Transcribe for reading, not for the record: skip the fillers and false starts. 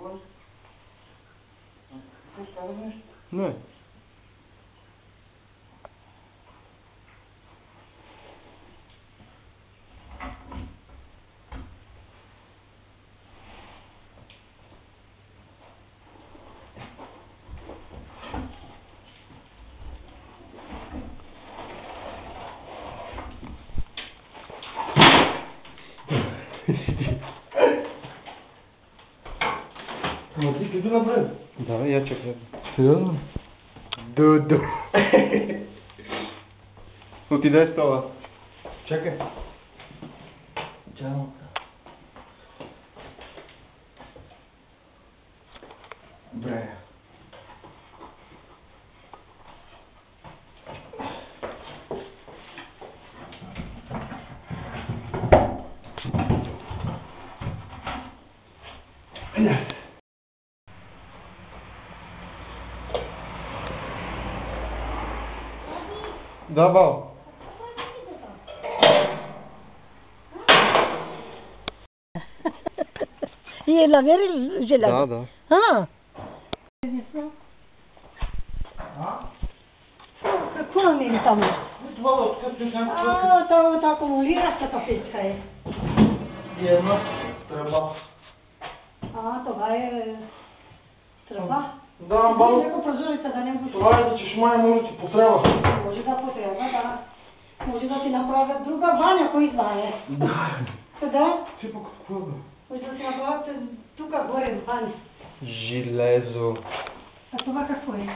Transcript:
Какво казваш нещо? Не. Ама ти къде напред? Да, я чакай. Сериозно? Дуду. Отидай с това. Чакай. Чао. Добре. Да, бал. И la veri желязо? Да. А? Какво намери там? Това да откъпчеш някакво. Това от акумулиращата печка е. И една тръба. Това е тръба. Да, баба. Леко прозорица да не го... Това е за чешмая, може да ти потреба. Може да потреба, да. Може да ти направят друга баня, кой знае. Да. Да? Ти пък какво да? Може да ти направят тук горе баня. Железо. А това какво е?